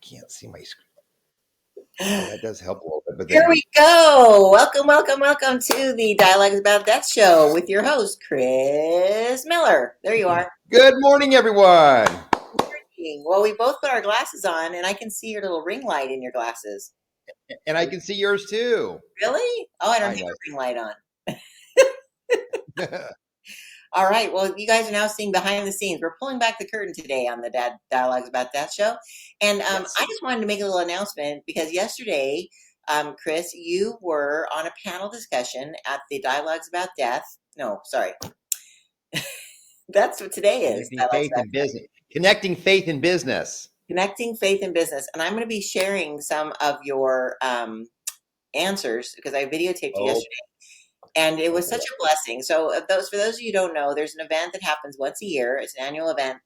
can't see my screen. Oh, that does help a little bit. But Here then, we go. Welcome to the Dialogues About Death show with your host, Chris Miller. There you are. good morning, everyone. Well, we both put our glasses on, and I can see your little ring light in your glasses. And I can see yours too. Really? Oh, I don't I have know. a ring light on. All right. Well, you guys are now seeing behind the scenes. We're pulling back the curtain today on the Dialogues About Death show. And Yes. I just wanted to make a little announcement because yesterday, Chris, you were on a panel discussion at the Dialogues About Death. No, sorry. That's what today is. Connecting faith and business. Connecting faith and business. Connecting faith and business. And I'm going to be sharing some of your answers because I videotaped you yesterday. And it was such a blessing. So for those of you who don't know, there's an event that happens once a year. It's an annual event.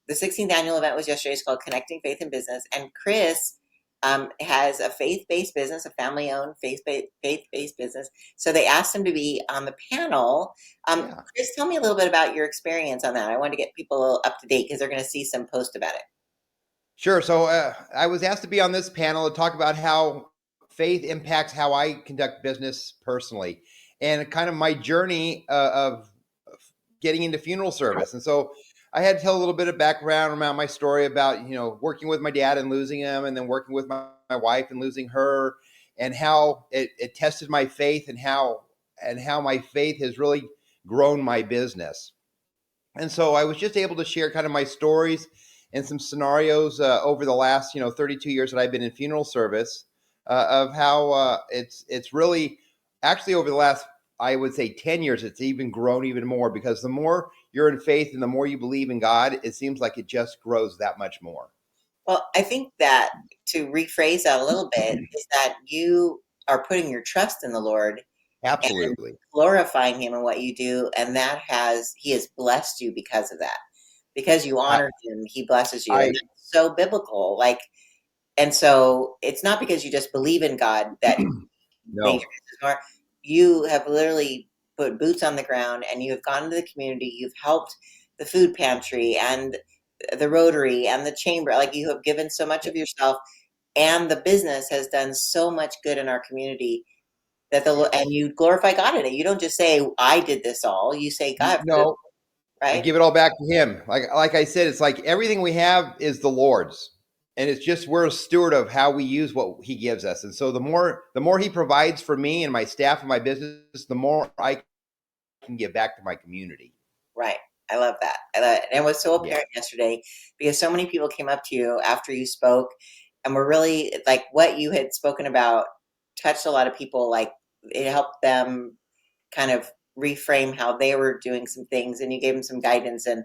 The 16th annual event was yesterday. It's called Connecting Faith and Business. And Chris has a faith-based business, a family-owned faith-based business. So they asked him to be on the panel. Chris, tell me a little bit about your experience on that. I want to get people a little up to date because they're going to see some post about it. Sure. So I was asked to be on this panel to talk about how faith impacts how I conduct business personally and kind of my journey of getting into funeral service. And so I had to tell a little bit of background around my story about, working with my dad and losing him, and then working with my wife and losing her, and how it tested my faith and how my faith has really grown my business. And so I was just able to share kind of my stories and some scenarios over the last, 32 years that I've been in funeral service of how it's really actually over the last, I would say 10 years, it's even grown even more, because the more you're in faith and the more you believe in God, it seems like it just grows that much more. Well, I think that to rephrase that a little bit is that you are putting your trust in the Lord. Absolutely. And glorifying him in what you do. And he has blessed you because of that. Because you honor him, he blesses you. And it's so biblical. And so it's not because you just believe in God that no. You have literally put boots on the ground and you have gone into the community. You've helped the food pantry and the Rotary and the chamber. Like, you have given so much of yourself, and the business has done so much good in our community and you glorify God in it. You don't just say, I did this all. You say, God, no, right? I give it all back to him. Like I said, it's like everything we have is the Lord's. And it's just, we're a steward of how we use what he gives us. And so the more he provides for me and my staff and my business, the more I can give back to my community. Right. I love that. And it was so apparent yesterday because so many people came up to you after you spoke and were really like, what you had spoken about touched a lot of people. Like, it helped them kind of reframe how they were doing some things, and you gave them some guidance. And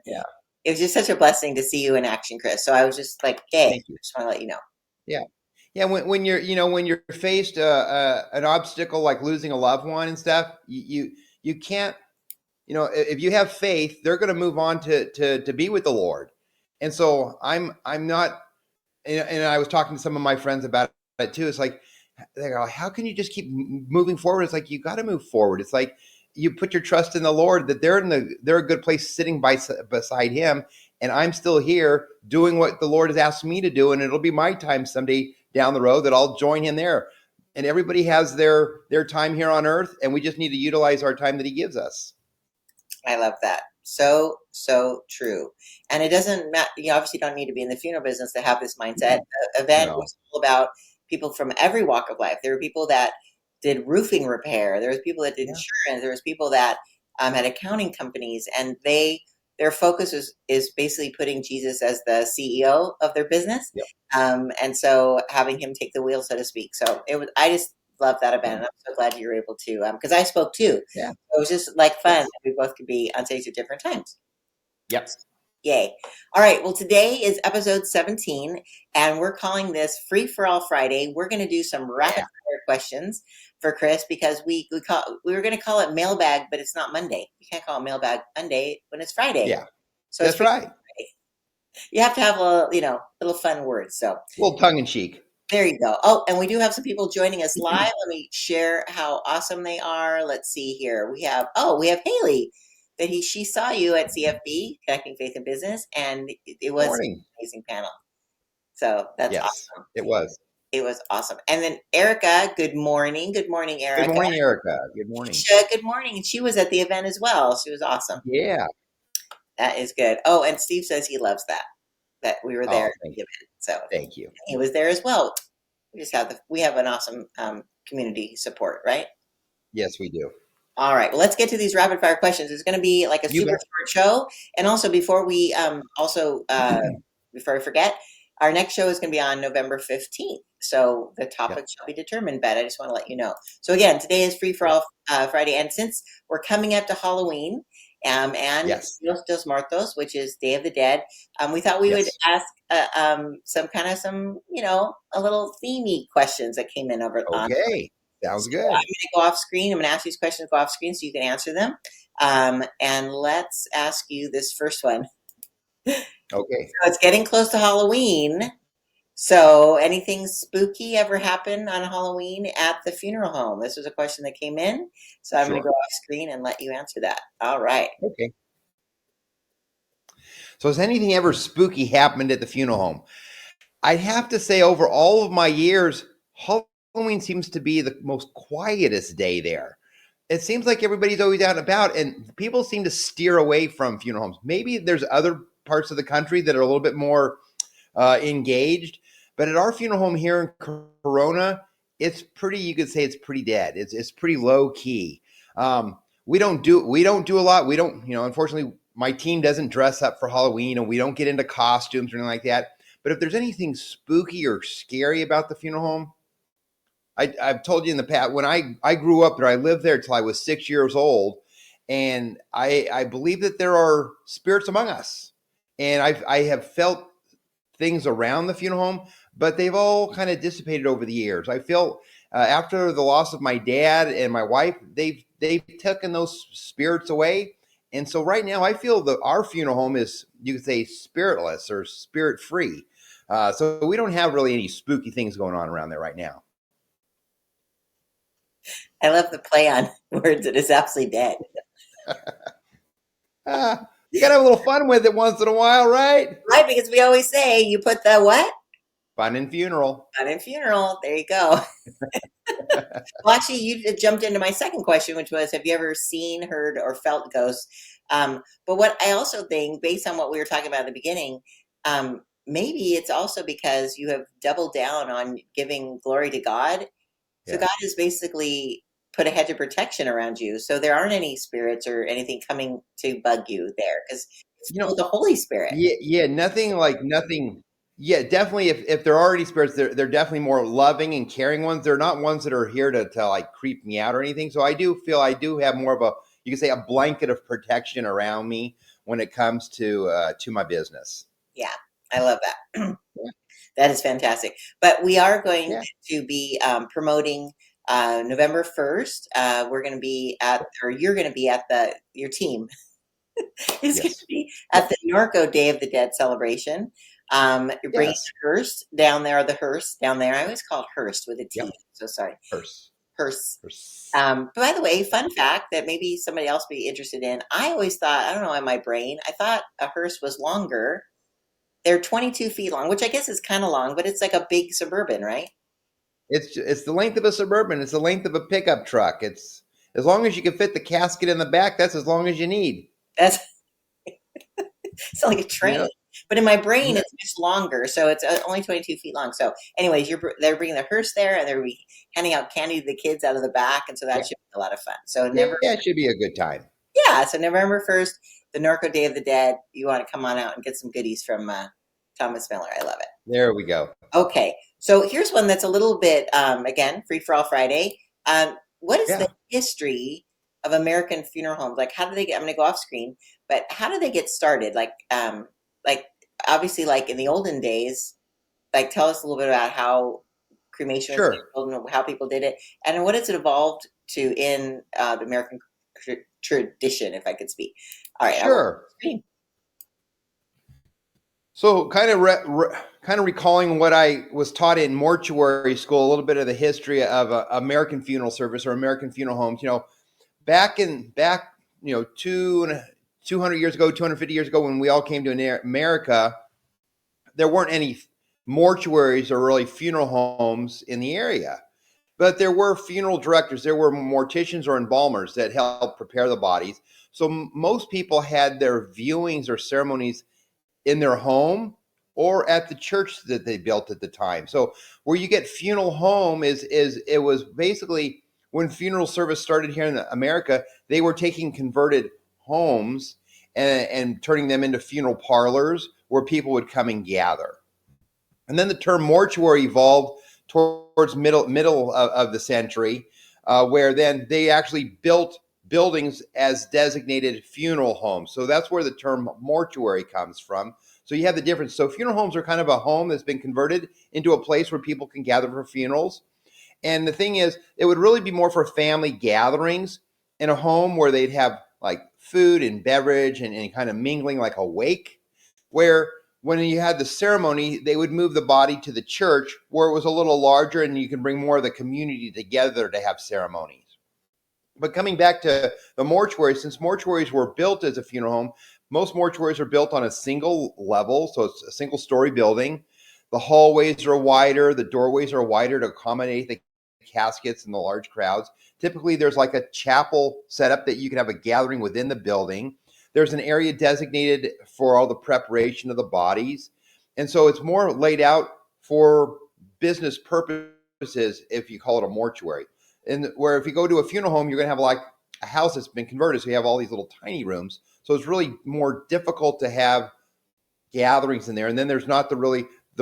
it was just such a blessing to see you in action, Chris. So I was just like, hey, just want to let you know. Yeah. When you're faced an obstacle like losing a loved one and stuff, you can't, if you have faith, they're going to move on to be with the Lord. And so I'm not, and I was talking to some of my friends about it too. It's like, they go, how can you just keep moving forward? It's like, you got to move forward. It's like, you put your trust in the Lord, that they're a good place sitting beside him. And I'm still here doing what the Lord has asked me to do. And it'll be my time someday down the road that I'll join him there. And everybody has their time here on earth. And we just need to utilize our time that he gives us. I love that. So true. And it doesn't matter. You obviously don't need to be in the funeral business to have this mindset. The event was all about people from every walk of life. There were people that did roofing repair. There was people that did insurance. There was people that had accounting companies, and their focus is basically putting Jesus as the CEO of their business. And so having him take the wheel, so to speak. So I just love that event. And I'm so glad you were able to, because I spoke too. Yeah. It was just like fun. Yes. We both could be on stage at different times. Yep. Yay. All right. Well, today is episode 17, and we're calling this Free for All Friday. We're going to do some rapid fire questions for Chris, because we were going to call it mailbag, but it's not Monday. You can't call it mailbag Monday when it's Friday. Yeah. So that's right. You have to have little fun words. So a little tongue in cheek. There you go. Oh, and we do have some people joining us live. Let me share how awesome they are. Let's see here. We have Haley. She saw you at CFB, Connecting Faith and Business, and it was an amazing panel. So that's Yes, awesome. it was. It was awesome. And then Erica, good morning. Good morning, Good Erica. morning, Erica. Good morning. Keisha, good morning. And she was at the event as well. She was awesome. Yeah. That is good. Oh, and Steve says he loves that we were there Oh, at the event. So thank you. he was there as well. We have an awesome community support, right? Yes, we do. All right. Well, let's get to these rapid fire questions. It's going to be like a You super bet. short show. And also, before I forget, our next show is going to be on November 15th. So the Yeah. topic shall be determined, but I just want to let you know. So again, today is Free for All Friday. And since we're coming up to Halloween and Yes. Dios de los Muertos, which is Day of the Dead, we thought we would Yes. ask a little themey questions that came in over on. Okay. Sounds So I'm going good. to go off screen. I'm going to ask these questions, go off screen so you can answer them. And let's ask you this first one. Okay. So it's getting close to Halloween. So anything spooky ever happen on Halloween at the funeral home? This was a question that came in. So I'm going to go Sure. off screen and let you answer that. All right. Okay. So has anything ever spooky happened at the funeral home? I'd have to say over all of my years, Halloween seems to be the most quietest day there. It seems like everybody's always out and about, and people seem to steer away from funeral homes. Maybe there's other parts of the country that are a little bit more engaged, but at our funeral home here in Corona, it's pretty. You could say it's pretty dead. It's pretty low key. We don't do a lot. We don't. Unfortunately, my team doesn't dress up for Halloween, and we don't get into costumes or anything like that. But if there's anything spooky or scary about the funeral home, I've told you in the past, when I grew up there, I lived there till I was 6 years old. And I believe that there are spirits among us. And I have felt things around the funeral home, but they've all kind of dissipated over the years. I feel after the loss of my dad and my wife, they've taken those spirits away. And so right now, I feel that our funeral home is, you could say, spiritless or spirit free. So we don't have really any spooky things going on around there right now. I love the play on words. It is absolutely dead. You got to have a little fun with it once in a while, right? Right, because we always say you put the what? Fun and funeral. Fun and funeral. There you go. Well, actually, you jumped into my second question, which was, have you ever seen, heard, or felt ghosts? But what I also think, based on what we were talking about at the beginning, maybe it's also because you have doubled down on giving glory to God. So Yeah. God has basically put a hedge of protection around you. So there aren't any spirits or anything coming to bug you there because it's You filled know, with the Holy Spirit. yeah, nothing. Yeah, definitely. If there are any spirits, they're definitely more loving and caring ones. They're not ones that are here to like creep me out or anything. So I do feel I do have more of you can say a blanket of protection around me when it comes to my business. Yeah, I love that. That is fantastic. But we are going Yeah. to be promoting November 1st. We're going to be you're going to be at your team is going Yes. to be Yep. at the Norco Day of the Dead celebration. You're bringing Yes. the hearse down there, the hearse down there. I always call it hearse with a T. Yep. So sorry. Hearse. Hearse. Hearse. By the way, fun fact that maybe somebody else would be interested in. I always thought, I don't know, in my brain, I thought a hearse was longer. They're 22 feet long, which I guess is kind of long, but it's like a big Suburban, right? It's the length of a Suburban. It's the length of a pickup truck. It's as long as you can fit the casket in the back. That's as long as you need. That's it's like a train. Yeah. But in my brain, Yeah. it's just longer, so it's only 22 feet long. So, anyways, they're bringing the hearse there, and they're handing out candy to the kids out of the back, and so that Yeah. should be a lot of fun. So Yeah, it should be a good time. So November 1st, the Norco Day of the Dead. You want to come on out and get some goodies from Thomas Miller. I love it. There we go. Okay, so here's one that's a little bit again Free for All Friday. What is the history of American funeral homes? Like, how do they get? I'm going to go off screen, but how do they get started? Like obviously, like in the olden days, like tell us a little bit about how cremation was handled and how people did it, and what has it evolved to in the American tradition, if I could speak. All right, sure. So, kind of recalling what I was taught in mortuary school, a little bit of the history of American funeral service or American funeral homes. Back 200 years ago, 250 years ago, when we all came to America, there weren't any mortuaries or really funeral homes in the area. But there were funeral directors, there were morticians or embalmers that helped prepare the bodies. So most people had their viewings or ceremonies in their home or at the church that they built at the time. So where you get funeral home is it was basically when funeral service started here in America, they were taking converted homes and turning them into funeral parlors where people would come and gather. And then the term mortuary evolved towards middle of the century, where then they actually built buildings as designated funeral homes. So that's where the term mortuary comes from. So you have the difference. So funeral homes are kind of a home that's been converted into a place where people can gather for funerals. And the thing is, it would really be more for family gatherings in a home where they'd have like food and beverage and kind of mingling like a wake, where when you had the ceremony, they would move the body to the church where it was a little larger and you can bring more of the community together to have ceremonies. But coming back to the mortuary, since mortuaries were built as a funeral home, most mortuaries are built on a single level, so it's a single story building. The hallways are wider, the doorways are wider to accommodate the caskets and the large crowds. Typically, there's like a chapel set up that you can have a gathering within the building. There's an area designated for all the preparation of the bodies. And so it's more laid out for business purposes if you call it a mortuary. And where if you go to a funeral home, you're going to have like a house that's been converted. So you have all these little tiny rooms. So it's really more difficult to have gatherings in there. And then there's not the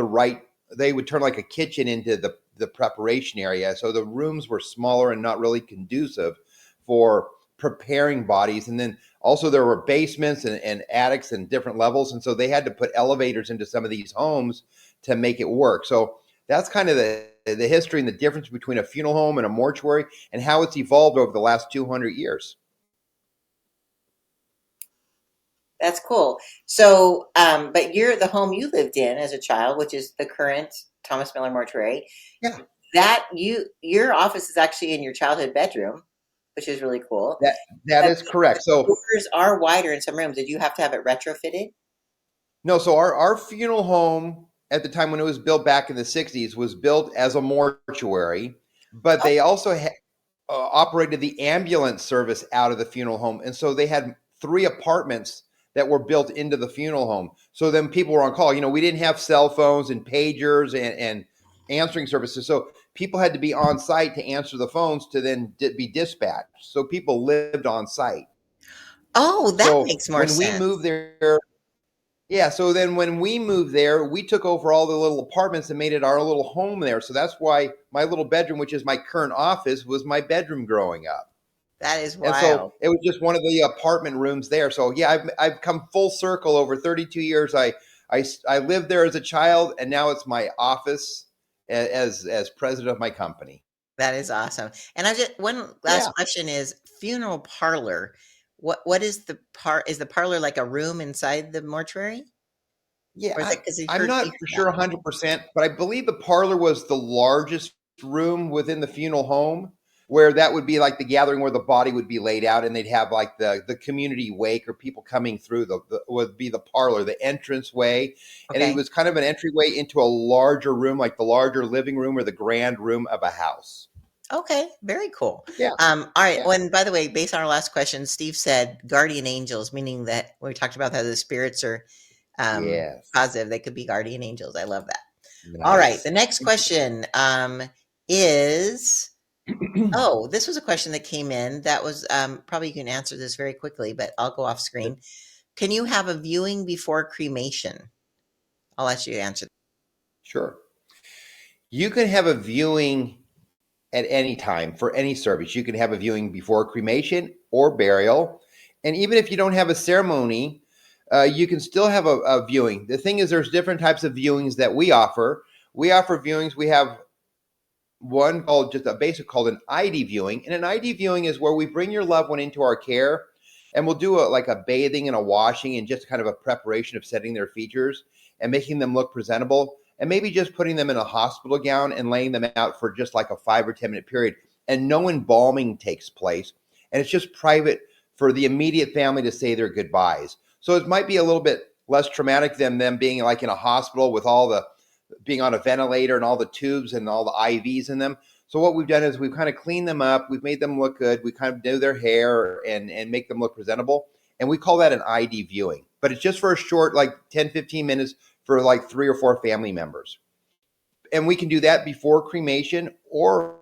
right, they would turn like a kitchen into the preparation area. So the rooms were smaller and not really conducive for preparing bodies. And then also there were basements and attics and different levels. And so they had to put elevators into some of these homes to make it work. So that's kind of the history and the difference between a funeral home and a mortuary and how it's evolved over the last 200 years. That's cool. So, but the home you lived in as a child, which is the current Thomas Miller Mortuary, Yeah, your office is actually in your childhood bedroom, which is really cool. that is correct. So doors are wider in some rooms. Did you have to have it retrofitted? no, so our funeral home at the time when it was built back in the 60s was built as a mortuary, but they also operated the ambulance service out of the funeral home. And so they had 3 apartments that were built into the funeral home. So then people were on call. We didn't have cell phones and pagers and answering services. So people had to be on site to answer the phones to then be dispatched. So people lived on site. Oh, that So makes more when we sense. moved there, yeah, so then when we moved there, we took over all the little apartments and made it our little home there. So that's why my little bedroom, which is my current office, was my bedroom growing up. That is And so wild. it was just one of the apartment rooms there. So yeah, I've come full circle over 32 years. I lived there as a child, and now it's my office as president of my company. That is awesome. And I just one last Yeah, question is funeral parlor. What is is the parlor like a room inside the mortuary? yeah. Or is it because you I'm heard not people for that? sure 100%, but I believe the parlor was the largest room within the funeral home, where that would be like the gathering where the body would be laid out, and they'd have like the community wake or people coming through the would be the parlor, the entrance way, and it Okay. was kind of an entryway into a larger room, like the larger living room or the grand room of a house. Okay, very cool. Yeah, All right. yeah, Well, and by the way, based on our last question, Steve said guardian angels, meaning that when we talked about how the spirits are yes, positive, they could be guardian angels. I love that. All right. nice. The next question is oh, this was a question that came in that was probably you can answer this very quickly, but I'll go off screen. Can you have a viewing before cremation? I'll let you answer. Sure, you can have a viewing at any time for any service. You can have a viewing before cremation or burial. And even if you don't have a ceremony, you can still have a viewing. The thing is, there's different types of viewings that we offer. We offer viewings. We have one called just a basic called an ID viewing. And an ID viewing is where we bring your loved one into our care and we'll do like a bathing and a washing and just kind of a preparation of setting their features and making them look presentable and maybe just putting them in a hospital gown and laying them out for just like a 5 or 10 minute period. And no embalming takes place. And it's just private for the immediate family to say their goodbyes. So it might be a little bit less traumatic than them being like in a hospital with all being on a ventilator and all the tubes and all the IVs in them. So what we've done is we've kind of cleaned them up. We've made them look good. We kind of do their hair and make them look presentable. And we call that an ID viewing. But it's just for a short, like 10, 15 minutes for like 3 or 4 family members. And we can do that before cremation or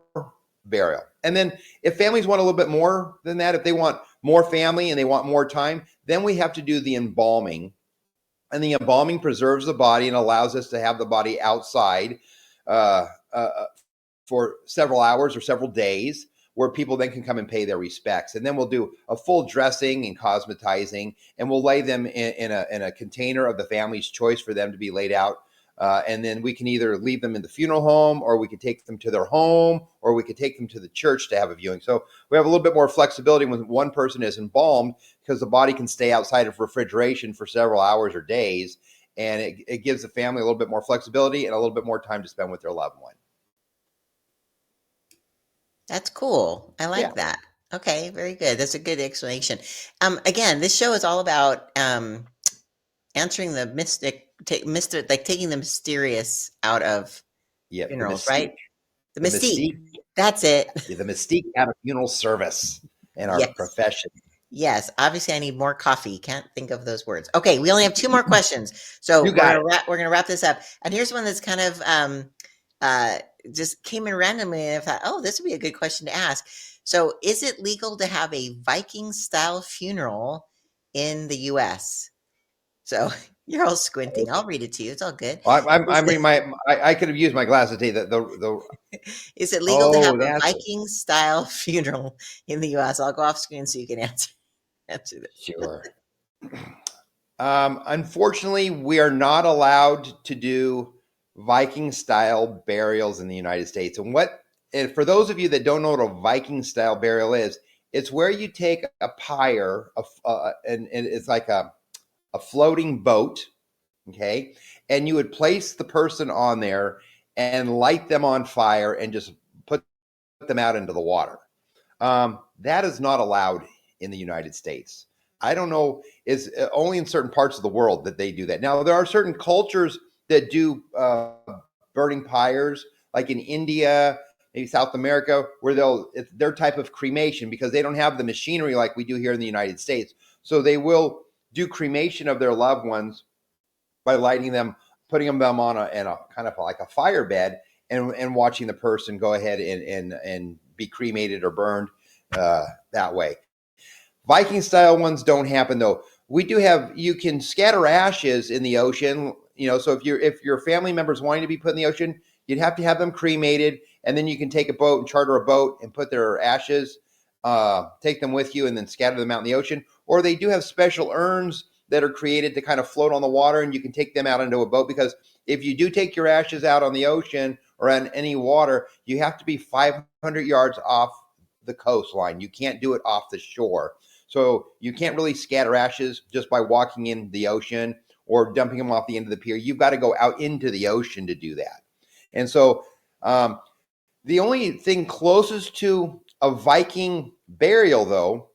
burial. And then if families want a little bit more than that, if they want more family and they want more time, then we have to do the embalming. And the embalming preserves the body and allows us to have the body outside uh, for several hours or several days, where people then can come and pay their respects. And then we'll do a full dressing and cosmetizing, and we'll lay them in a container of the family's choice for them to be laid out. And then we can either leave them in the funeral home, or we could take them to their home, or we could take them to the church to have a viewing. So we have a little bit more flexibility when one person is embalmed, because the body can stay outside of refrigeration for several hours or days. And it gives the family a little bit more flexibility and a little bit more time to spend with their loved one. That's cool. I like that. Okay, very good. That's a good explanation. Again, this show is all about answering the like taking the mysterious out of funerals, right? The mystique. That's it. The mystique out of funeral service in our profession. Yes. Obviously, I need more coffee. Can't think of those words. Okay, we only have 2 more questions, so we're gonna wrap this up. And here's one that's kind of just came in randomly, and I thought, oh, this would be a good question to ask. So, is it legal to have a Viking style funeral in the U.S.? So you're all squinting. I'll read it to you. It's all good. I'm reading I could have used my glasses today. Is it legal to have a Viking style funeral in the U.S.? I'll go off screen so you can answer this. Sure. Unfortunately, we are not allowed to do Viking style burials in the United States. And for those of you that don't know what a Viking style burial is, it's where you take a pyre and it's like a floating boat, okay? And you would place the person on there and light them on fire and just put them out into the water. That is not allowed in the United States. I don't know, it's only in certain parts of the world that they do that. Now, there are certain cultures that do burning pyres, like in India, maybe South America, where it's their type of cremation, because they don't have the machinery like we do here in the United States. So they will do cremation of their loved ones by lighting them, putting them on a kind of like a fire bed, and watching the person go ahead and be cremated or burned that way. Viking style ones don't happen though. We do have, you can scatter ashes in the ocean, so if your family members wanting to be put in the ocean, you'd have to have them cremated, and then you can take a boat and charter a boat and put their ashes, take them with you, and then scatter them out in the ocean. Or they do have special urns that are created to kind of float on the water, and you can take them out into a boat, because if you do take your ashes out on the ocean or on any water, you have to be 500 yards off the coastline. You can't do it off the shore. So you can't really scatter ashes just by walking in the ocean or dumping them off the end of the pier. You've got to go out into the ocean to do that. And so the only thing closest to a Viking burial, though,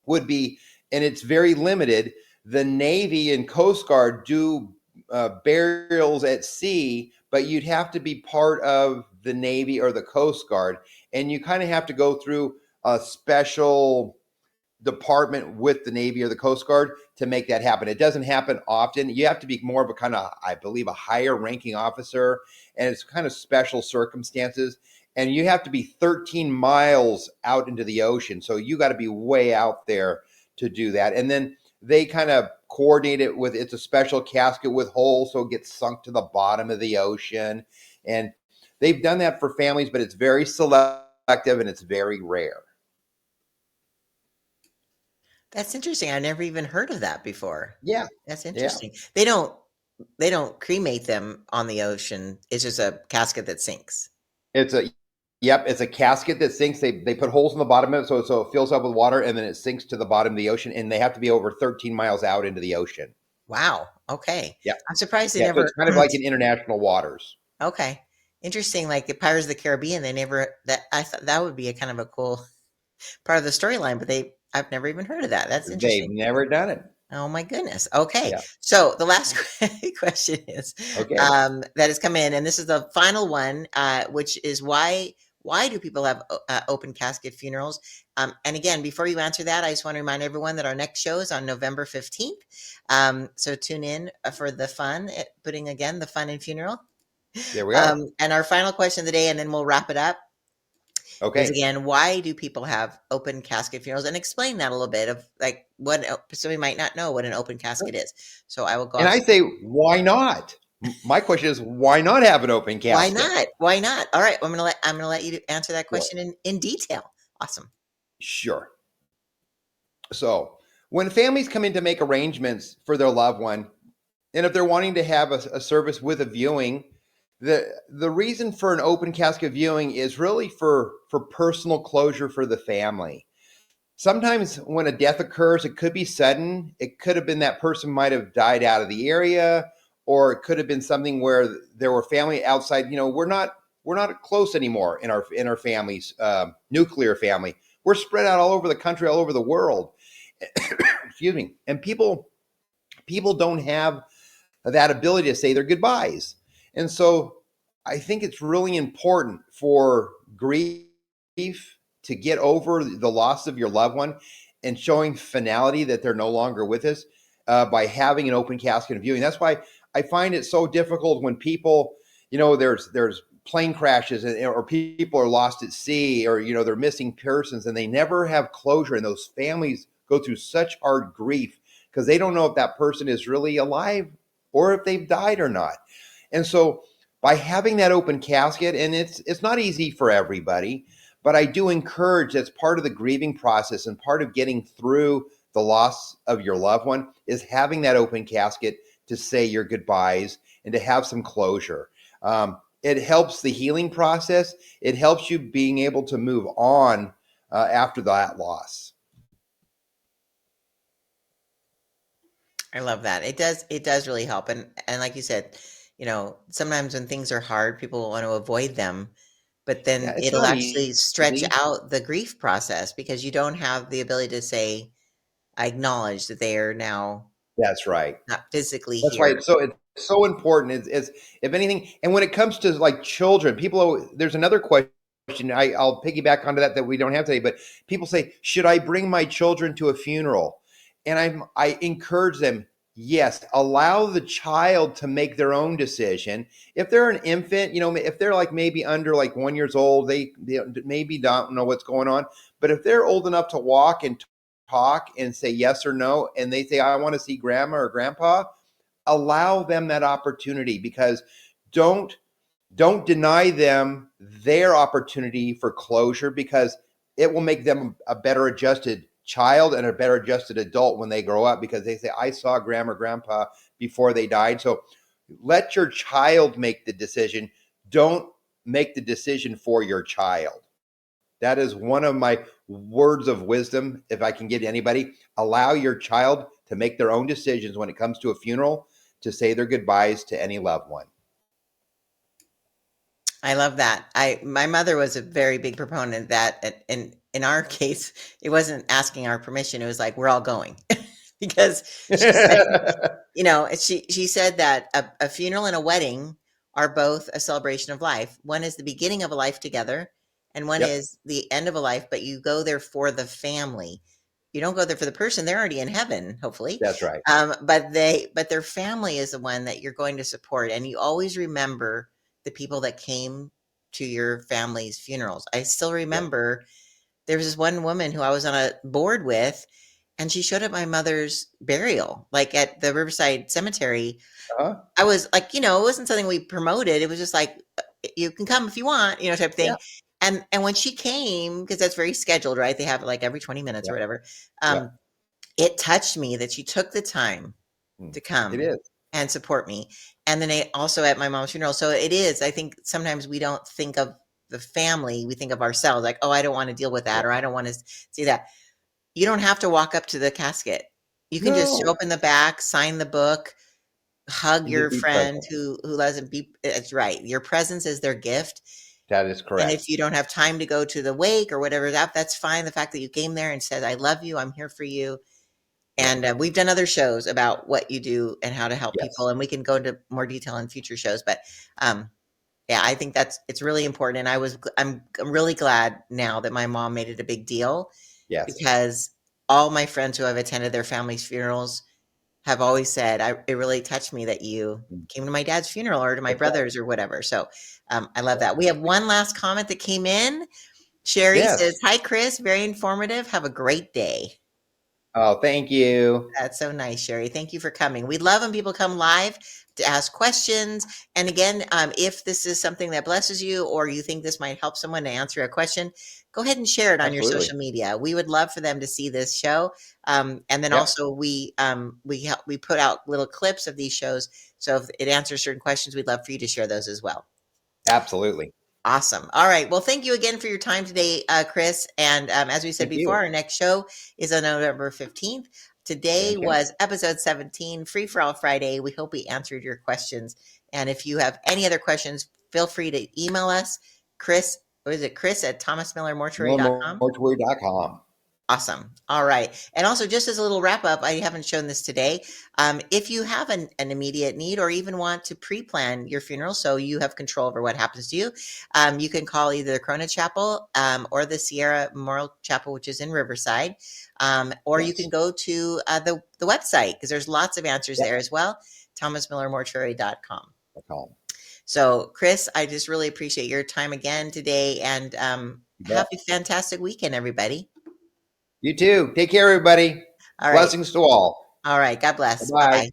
would be, and it's very limited, the Navy and Coast Guard do burials at sea, but you'd have to be part of the Navy or the Coast Guard, and you kind of have to go through a special department with the Navy or the Coast Guard to make that happen. It doesn't happen often. You have to be more of a kind of, I believe, a higher ranking officer, and it's kind of special circumstances. And you have to be 13 miles out into the ocean. So you got to be way out there to do that. And then they kind of coordinate it with, it's a special casket with holes, so it gets sunk to the bottom of the ocean. And they've done that for families, but it's very selective and it's very rare. That's interesting. I never even heard of that before. Yeah. That's interesting. Yeah. They don't cremate them on the ocean. It's just a casket that sinks. It's a casket that sinks. They put holes in the bottom of it so it fills up with water, and then it sinks to the bottom of the ocean, and they have to be over 13 miles out into the ocean. Wow. Okay. Yeah. I'm surprised they never. So it's kind of like in international waters. Okay. Interesting. Like the Pirates of the Caribbean, I thought that would be a kind of a cool part of the storyline, but I've never even heard of that. That's interesting. They've never done it. Oh my goodness. Okay. Yeah. So the last question is Okay. that has come in, and this is the final one, which is why do people have open casket funerals? And again, before you answer that, I just want to remind everyone that our next show is on November 15th. So tune in for the fun, putting again the fun in funeral. There we are. And our final question of the day, and then we'll wrap it up, is Okay. again, why do people have open casket funerals? And explain that a little bit of like what somebody might not know what an open casket is. So I will go And off. I say, why not? My question is, why not have an open Why casket? not? Why not? All right, I'm gonna let you answer that Sure. question in detail. Awesome. Sure. So, when families come in to make arrangements for their loved one, and if they're wanting to have a service with a viewing, the reason for an open casket viewing is really for personal closure for the family. Sometimes when a death occurs, it could be sudden. It could have been that person might have died out of the area, or it could have been something where there were family outside. We're not close anymore in our families, nuclear family. We're spread out all over the country, all over the world. Excuse me. And people don't have that ability to say their goodbyes. And so I think it's really important for grief to get over the loss of your loved one and showing finality that they're no longer with us by having an open casket viewing. That's why I find it so difficult when people, there's plane crashes or people are lost at sea or, they're missing persons and they never have closure. And those families go through such hard grief because they don't know if that person is really alive or if they've died or not. And so by having that open casket, and it's not easy for everybody, but I do encourage that's part of the grieving process and part of getting through the loss of your loved one is having that open casket to say your goodbyes and to have some closure. It helps the healing process. It helps you being able to move on after that loss. I love that. It does really help. And like you said, sometimes when things are hard, people want to avoid them, but then Yeah, it's it'll not actually stretch easy. out the grief process because you don't have the ability to say, I acknowledge that they are now That's right. not physically That's why here. it's so important. Is if anything, and when it comes to like children, there's another question. I'll piggyback onto that we don't have today. But people say, should I bring my children to a funeral? And I encourage them. Yes, allow the child to make their own decision. If they're an infant, if they're like maybe under like 1 year old, they maybe don't know what's going on. But if they're old enough to walk and talk and say yes or no, and they say, I want to see grandma or grandpa, allow them that opportunity because don't don't deny them their opportunity for closure because it will make them a better adjusted child and a better adjusted adult when they grow up because they say I saw grandma or grandpa before they died. So let your child make the decision. Don't make the decision for your child. That is one of my words of wisdom. If I can get anybody, allow your child to make their own decisions when it comes to a funeral, to say their goodbyes to any loved one. I love that. My mother was a very big proponent of that. And in our case, it wasn't asking our permission. It was like, we're all going because she said, she said that a funeral and a wedding are both a celebration of life. One is the beginning of a life together, and one Yep, is the end of a life, but you go there for the family. You don't go there for the person; they're already in heaven, hopefully. that's right. But their family is the one that you're going to support, and you always remember the people that came to your family's funerals. I still Yep. remember there was this one woman who I was on a board with, and she showed up my mother's burial, like at the Riverside Cemetery. Uh-huh. I was like, it wasn't something we promoted. It was just like, you can come if you want, type of Yeah. thing. And when she came, because that's very scheduled, right? They have it like every 20 minutes or Yep. whatever. Yep. It touched me that she took the time Mm. to It come is. and support me. And then also at my mom's funeral. So it is, I think sometimes we don't think of the family, we think of ourselves like, oh, I don't want to deal with that, Yep. or I don't want to see that. You don't have to walk up to the casket. You can just show No. up in the back, sign the book, hug And just your be friend present. who doesn't be. It's right. Your presence is their gift. That is And correct. if you don't have time to go to the wake or whatever, that's fine. The fact that you came there and said, I love you, I'm here for you, And we've done other shows about what you do and how to help people, Yes. and we can go into more detail in future shows. But yeah, I think it's really important, and I'm really glad now that my mom made it a big deal, Yes. because all my friends who have attended their family's funerals have always said, it really touched me that you Mm. came to my dad's funeral or to my That's right. brother's or whatever. So I love that. We have one last comment that came in. Sherry Yes. says, "Hi, Chris. Very informative. Have a great day." Oh, thank you. That's so nice, Sherry. Thank you for coming. We love when people come live to ask questions. And again, if this is something that blesses you, or you think this might help someone to answer a question, go ahead and share it on your Absolutely. social media. We would love for them to see this show. And then Yep. also we put out little clips of these shows. So if it answers certain questions, we'd love for you to share those as well. Absolutely. Awesome. All right. Well, thank you again for your time today, Chris. And as we said Thank before, you. our next show is on November 15th. Today Okay. was episode 17, Free for All Friday. We hope we answered your questions. And if you have any other questions, feel free to email us, Chris. What is it? Chris at thomasmillermortuary.com. Mortuary.com. Awesome. All right. And also, just as a little wrap up, I haven't shown this today. If you have an immediate need, or even want to pre plan your funeral so you have control over what happens to you, you can call either the Corona Chapel or the Sierra Memorial Chapel, which is in Riverside. Or you can Yes. go to the website, because there's lots of answers Yep. there as well, thomasmillermortuary.com. .com. So, Chris, I just really appreciate your time again today, and You have bet. a fantastic weekend, everybody. You too. Take care, everybody. All right. Blessings to all. All right. God Bye bless. Bye bye. bye.